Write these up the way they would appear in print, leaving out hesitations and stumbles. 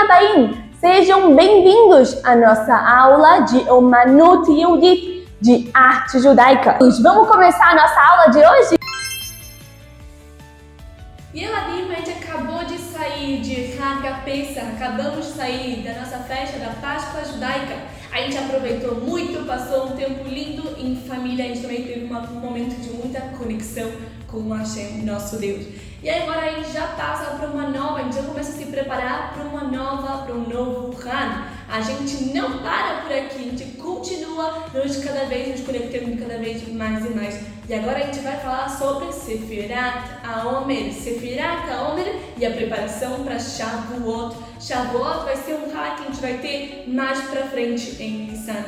Abbaim! Sejam bem-vindos à nossa aula de Omanut Yehudit, de arte judaica. Vamos começar a nossa aula de hoje? Eladim, a gente acabou de sair de Hag HaPesach, acabamos de sair da nossa festa da Páscoa judaica. A gente aproveitou muito, passou um tempo lindo em família, a gente também teve um momento de muita conexão com Hashem, nosso Deus. E aí agora a gente já passa para uma nova, a gente já começa a se preparar para um novo ano. A gente não para por aqui, a gente continua nos conectando cada vez mais e mais. E agora a gente vai falar sobre Sefirat HaOmer e a preparação para Shavuot. Shavuot vai ser um Hag que a gente vai ter mais para frente em Nissan.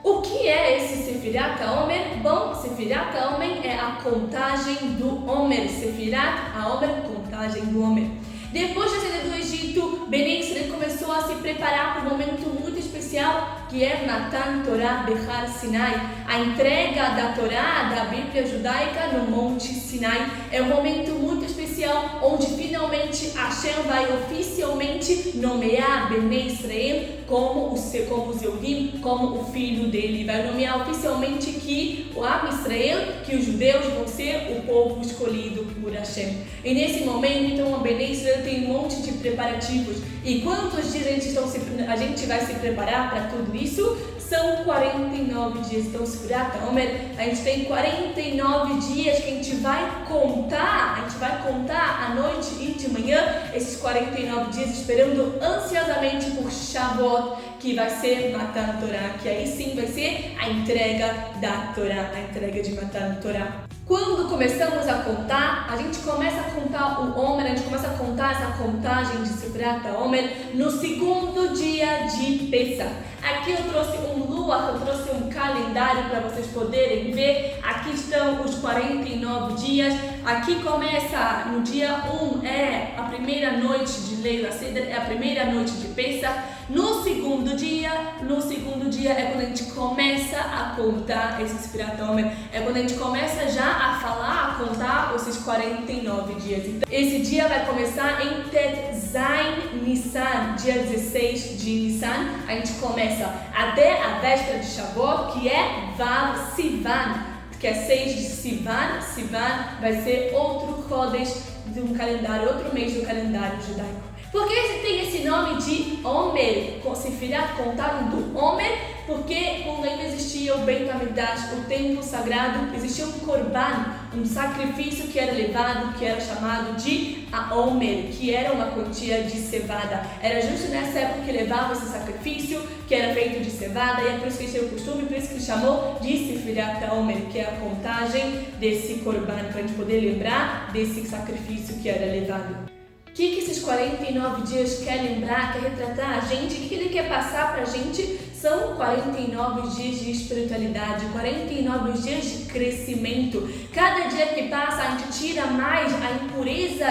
O que é esse Sefirat HaOmer? Bom, Sefirat HaOmer é a contagem do Omer. Sefirat HaOmer, contagem do Omer. Depois da saída do Egito, Bnei Israel começou a se preparar para um momento muito especial, que é Matan Torah Behar Sinai, a entrega da Torá, da Bíblia judaica, no Monte Sinai. É um momento muito especial, onde finalmente Hashem vai oficialmente nomear Bnei Israel como os Yehudim, como o filho dele. Vai nomear oficialmente que o Am Israel, que os judeus vão ser o povo escolhido por Hashem. E nesse momento, então, a Bnei Israel tem um monte de preparativos. E quantos dias a gente vai se preparar para tudo isso? São 49 dias. Então, Sefirat HaOmer, a gente tem 49 dias que a gente vai contar à noite e de manhã, esses 49 dias, esperando ansiosamente por Shavuot, que vai ser Matan Torah, que aí sim vai ser a entrega da Torá, a entrega de Matan Torah. Quando começamos a contar, a gente começa a contar o Omer, a gente começa a contar essa contagem de Sefirat HaOmer no segundo dia de Pesach. Aqui eu trouxe um luach, eu trouxe um calendário para vocês poderem ver. Aqui estão os 49 dias. Aqui começa no dia 1, é a primeira noite de Leil HaSeder, é a primeira noite de Pesach. No segundo dia é quando a gente começa a contar esse Sefirat HaOmer, é quando a gente começa já a falar, a contar esses 49 dias. Então, esse dia vai começar em Tet Zain Nissan, dia 16 de Nissan. A gente começa até a véspera de Shavuot, que é Vav Sivan, que é 6 de Sivan. Sivan vai ser outro Chodesh de um calendário, outro mês do calendário judaico. Por que tem esse nome de Omer, Sefirat, contagem do Omer? Porque quando ainda existia o Beit HaMikdash, o templo sagrado, existia um korban, um sacrifício que era levado, que era chamado de Omer, que era uma quantia de cevada. Era justo nessa época que levava esse sacrifício, que era feito de cevada, e é por isso que ele tinha o costume, por isso que ele chamou de Sefirat HaOmer, que é a contagem desse korban, para a gente poder lembrar desse sacrifício que era levado. O que esses 49 dias quer lembrar, quer retratar a gente? O que ele quer passar pra gente? São 49 dias de espiritualidade, 49 dias de crescimento. Cada dia que passa, a gente tira mais a impureza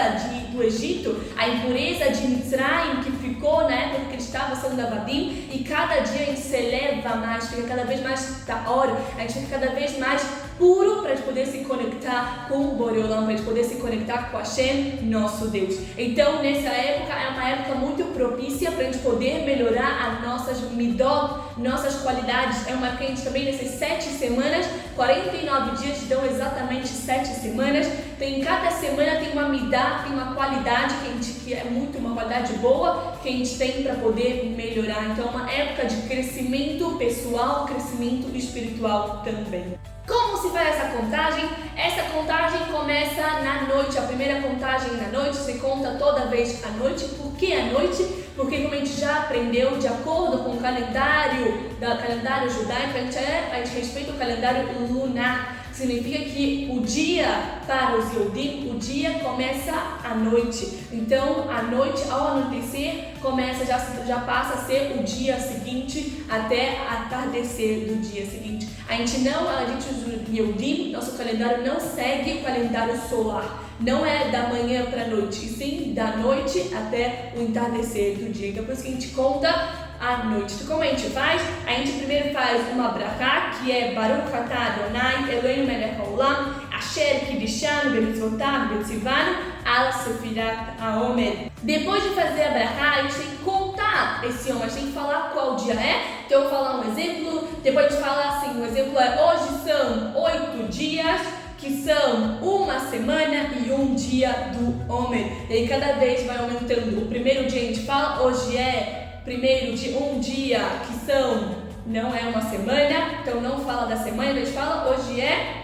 do Egito, a impureza de Mitzrayim, que ficou na época que eles estavam sendo Avadim, e cada dia a gente se eleva mais, fica cada vez mais taor, a gente fica cada vez mais puro para a gente poder se conectar com o Boreolam, para a gente poder se conectar com Hashem, nosso Deus. Então, nessa época, é uma época muito propícia para a gente poder melhorar as nossas midot, nossas qualidades. É uma época que a gente também, nessas 7 semanas, 49 dias dão exatamente 7 semanas. Em cada semana tem uma midá, tem uma qualidade que é muito uma qualidade boa que a gente tem para poder melhorar. Então, é uma época de crescimento pessoal, crescimento espiritual também. Como se faz essa contagem? Essa contagem começa na noite. A primeira contagem na noite se conta toda vez à noite. Por que à noite? Porque, como a gente já aprendeu, de acordo com o calendário judaico, a gente respeita o calendário lunar. Significa que o dia para os Yehudim, o dia começa à noite. Então, à noite, ao anoitecer, já passa a ser o dia seguinte até atardecer do dia seguinte. Os Yehudim, nosso calendário não segue o calendário solar. Não é da manhã para a noite, e sim da noite até o entardecer do dia. Então, por isso que a gente conta à noite. Então, como a gente faz? A gente primeiro faz uma brachá, que é Baruch atah Adonai Eloheinu melech haolam, asher kiddushanu bemitzvotav betzivanu al Sefirat HaOmer. Depois de fazer a brachá, a gente tem que contar contar esse Omer, a gente tem que falar qual dia é. Então eu vou falar um exemplo, depois a gente fala assim, o exemplo é hoje são 8 dias, que são uma semana e um dia do Omer. E aí cada vez vai aumentando. O primeiro dia a gente fala, hoje é primeiro dia, um dia, que são, não é uma semana, então não fala da semana, a gente fala, hoje é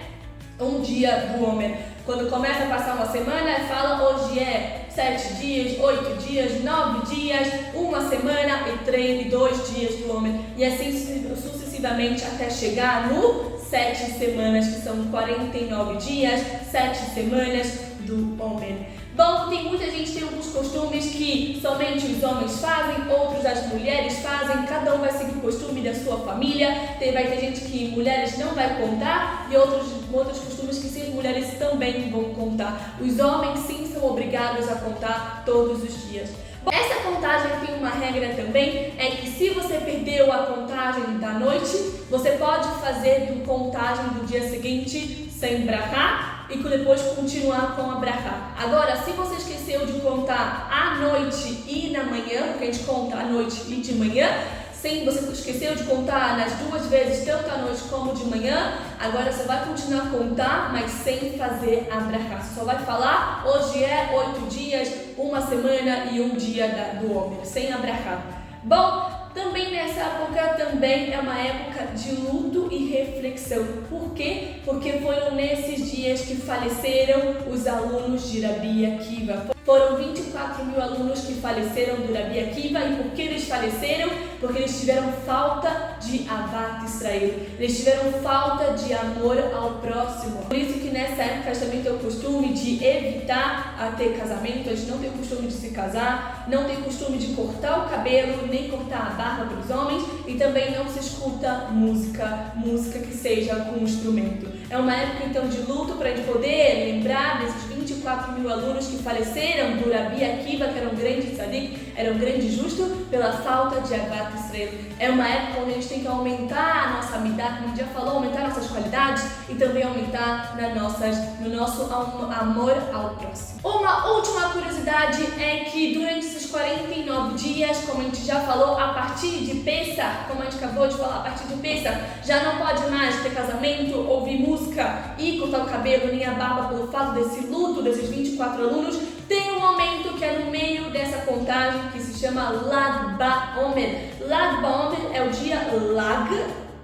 um dia do Omer. Quando começa a passar uma semana, fala, hoje é 7 dias, 8 dias, 9 dias, uma semana e 2 dias do Omer. E assim sucessivamente até chegar no 7 semanas, que são 49 dias, 7 semanas do Omer. Bom, tem muita gente que tem alguns costumes que somente os homens fazem, outros as mulheres fazem, cada um vai seguir o costume da sua família. Vai ter gente que mulheres não vai contar e outros costumes que sim, as mulheres também vão contar. Os homens sim são obrigados a contar todos os dias. Bom, essa contagem tem uma regra também, é que se você perdeu a contagem da noite, você pode fazer a contagem do dia seguinte sem brachá e depois continuar com a brachá. Agora, se você esqueceu de contar à noite e na manhã, porque a gente conta à noite e de manhã, se você esqueceu de contar nas duas vezes, tanto à noite como de manhã, agora você vai continuar a contar, mas sem fazer a brachá. Você só vai falar, hoje é 8 dias, uma semana e um dia do Omer, sem a brachá. Bom, também nessa época também é uma época de luto e reflexão. Por quê? Porque foram nesses dias que faleceram os alunos de Rabi Akiva. Foram 24 mil alunos que faleceram do Rabi Akiva. E por que eles faleceram? Porque eles tiveram falta de Avat Israel. Eles tiveram falta de amor ao próximo. Por isso que nessa época a gente também tem o costume de evitar a ter casamento. A gente não tem o costume de se casar, não tem o costume de cortar o cabelo, nem cortar a barba para os homens. E também não se escuta música que seja com instrumento. É uma época então de luto para a gente poder lembrar desses 24 mil alunos que faleceram do Rabi Akiva, que era um grande tzadik, era um grande justo, pela falta de Avat Israel. É uma época onde a gente tem que aumentar a nossa amidah, como a gente já falou, aumentar nossas qualidades e também aumentar no nosso amor ao próximo. Uma última curiosidade é que durante esses 49 dias, como a gente já falou, a partir de Pessah, como a gente acabou de falar, a partir de Pessah, já não pode mais ter casamento, ouvir música e cortar o cabelo nem a barba pelo fato desse luto desses 24 alunos. Tem um momento que é no meio dessa contagem que se chama Lag BaOmer. Lag BaOmer é o dia Lag,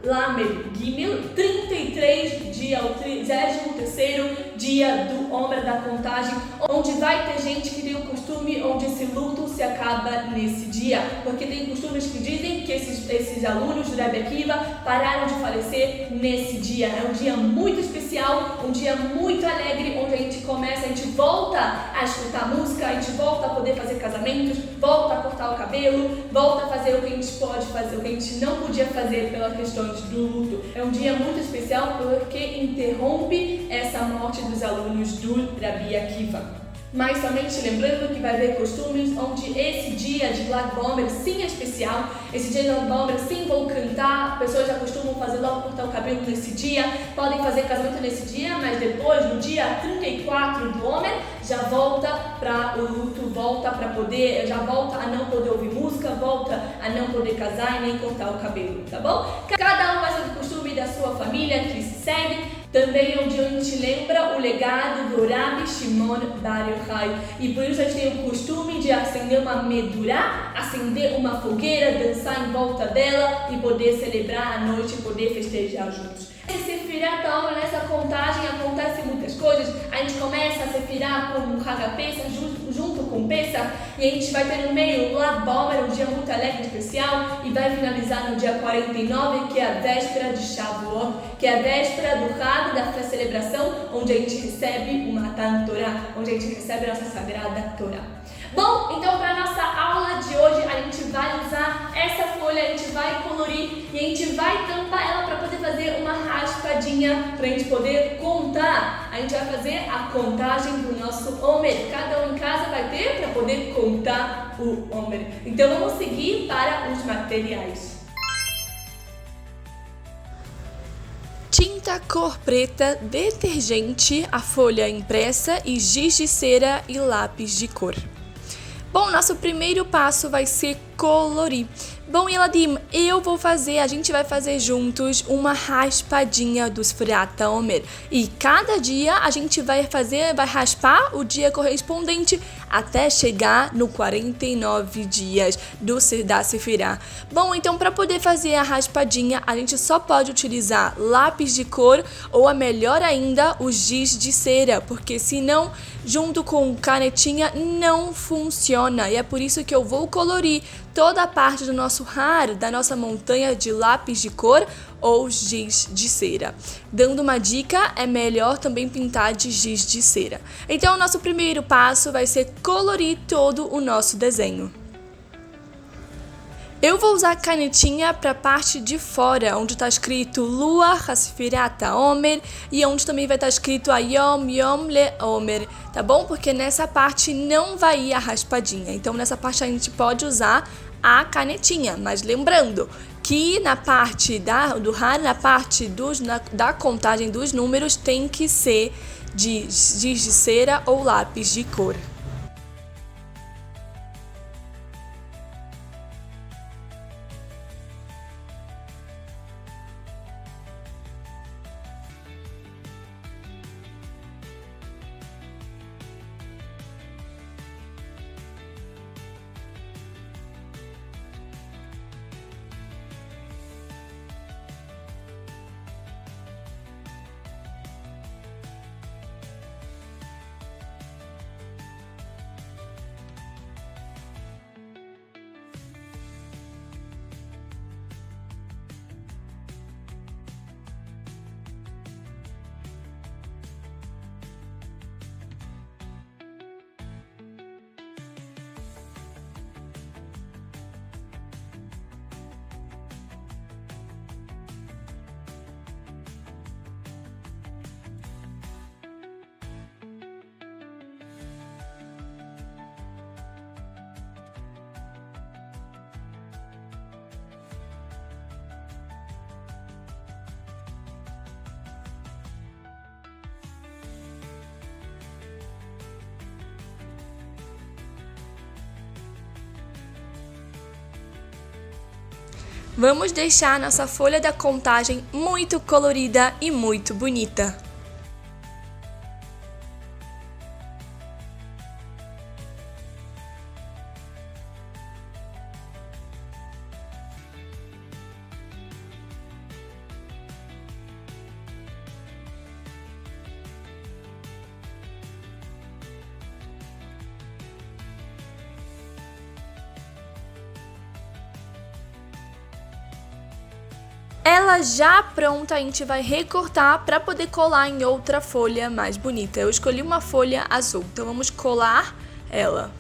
Lamed Gimel, 33 dia, o 33º dia do Omer da contagem, onde vai ter gente que tem o costume onde esse luto se acaba nesse dia, porque tem costumes que dizem que esses alunos do Rabi Akiva pararam de falecer nesse dia. É um dia muito especial, um dia muito alegre, onde a gente volta a escutar música, a gente volta a poder fazer casamentos, volta a cortar o cabelo, volta a fazer o que a gente pode fazer, o que a gente não podia fazer pelas questões do luto. É um dia muito especial porque interrompe essa morte dos alunos do Rabi Akiva. Mas somente lembrando que vai haver costumes onde esse dia de Lag BaOmer sim é especial. Esse dia de Lag BaOmer sim vão cantar, pessoas já costumam fazer logo cortar o cabelo nesse dia, podem fazer casamento nesse dia, mas depois, no dia 34 do Omer, já volta para o luto, já volta a não poder ouvir música, volta a não poder casar e nem cortar o cabelo, tá bom? Cada um vai ser do costume da sua família que se segue. Também é onde a gente lembra o legado do Rabbi Shimon Bar Yochai. E por isso a gente tem o costume de acender uma medurá, acender uma fogueira, dançar em volta dela e poder celebrar a noite e poder festejar juntos. Esse Sefirat HaOmer, nessa contagem, acontece muitas coisas. A gente começa a Sefirat com o Hag Pesach, junto com o Pesach, e a gente vai ter no meio o Lag BaOmer, um dia muito alegre e especial, e vai finalizar no dia 49, que é a véspera de Shavuot, que é a véspera do Hag, da celebração, onde a gente recebe o Matan Torah, onde a gente recebe a nossa sagrada Torá. Bom, então para a nossa aula de hoje, a gente vai usar essa folha, a gente vai colorir e a gente vai tampar ela para poder fazer uma raspadinha para a gente poder contar. A gente vai fazer a contagem do nosso Omer. Cada um em casa vai ter para poder contar o Omer. Então vamos seguir para os materiais. Tinta cor preta, detergente, a folha impressa e giz de cera e lápis de cor. Bom, nosso primeiro passo vai ser colorir. Bom, Eladim, a gente vai fazer juntos uma raspadinha dos Friata Omer. E cada dia a gente vai raspar o dia correspondente até chegar no 49 dias da Sefirá. Bom, então para poder fazer a raspadinha, a gente só pode utilizar lápis de cor ou, a melhor ainda, o giz de cera, porque senão, junto com canetinha, não funciona. E é por isso que eu vou colorir toda a parte do nosso har, da nossa montanha, de lápis de cor ou giz de cera. Dando uma dica, é melhor também pintar de giz de cera. Então, o nosso primeiro passo vai ser colorir todo o nosso desenho. Eu vou usar a canetinha para a parte de fora, onde está escrito Lua Hasfirata Omer e onde também vai estar escrito Ayom Yom Le Omer, tá bom? Porque nessa parte não vai ir a raspadinha, então nessa parte a gente pode usar a canetinha, mas lembrando que na parte do har, na parte da contagem dos números, tem que ser de giz de cera ou lápis de cor. Vamos deixar nossa folha da contagem muito colorida e muito bonita. Ela já pronta, a gente vai recortar para poder colar em outra folha mais bonita. Eu escolhi uma folha azul, então vamos colar ela.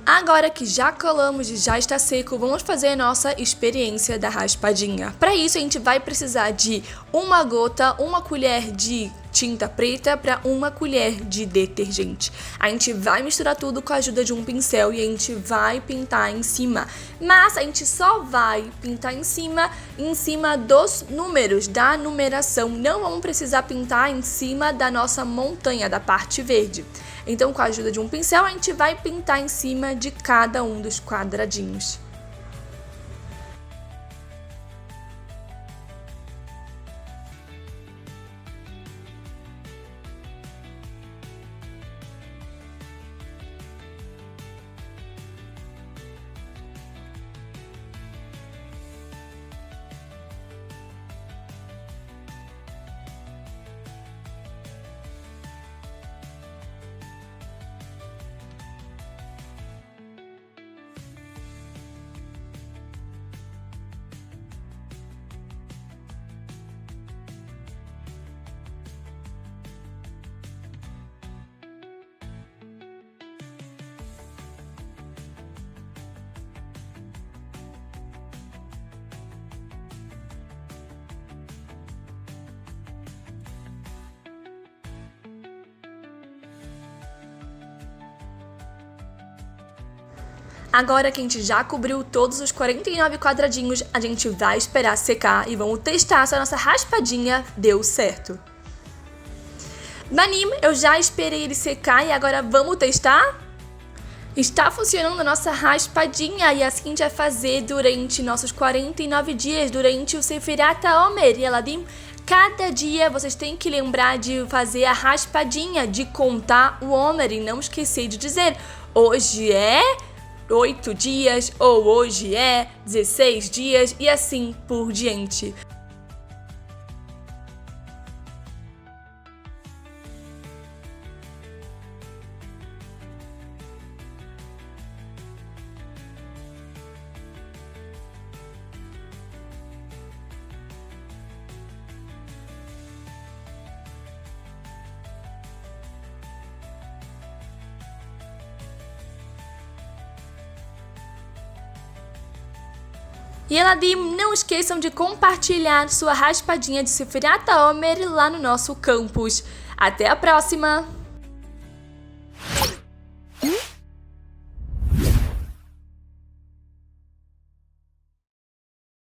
Agora que já colamos e já está seco, vamos fazer a nossa experiência da raspadinha. Para isso, a gente vai precisar de uma gota, uma colher de tinta preta para uma colher de detergente. A gente vai misturar tudo com a ajuda de um pincel e a gente vai pintar em cima. Mas a gente só vai pintar em cima dos números, da numeração. Não vamos precisar pintar em cima da nossa montanha, da parte verde. Então, com a ajuda de um pincel, a gente vai pintar em cima de cada um dos quadradinhos. Agora que a gente já cobriu todos os 49 quadradinhos, a gente vai esperar secar e vamos testar se a nossa raspadinha deu certo. Banim, eu já esperei ele secar e agora vamos testar? Está funcionando a nossa raspadinha e assim a gente vai fazer durante nossos 49 dias, durante o Sefirat HaOmer. Eladim, cada dia vocês têm que lembrar de fazer a raspadinha, de contar o Omer e não esquecer de dizer hoje é 8 dias ou hoje é 16 dias e assim por diante. E Eladim, não esqueçam de compartilhar sua raspadinha de Sefirat HaOmer lá no nosso campus. Até a próxima!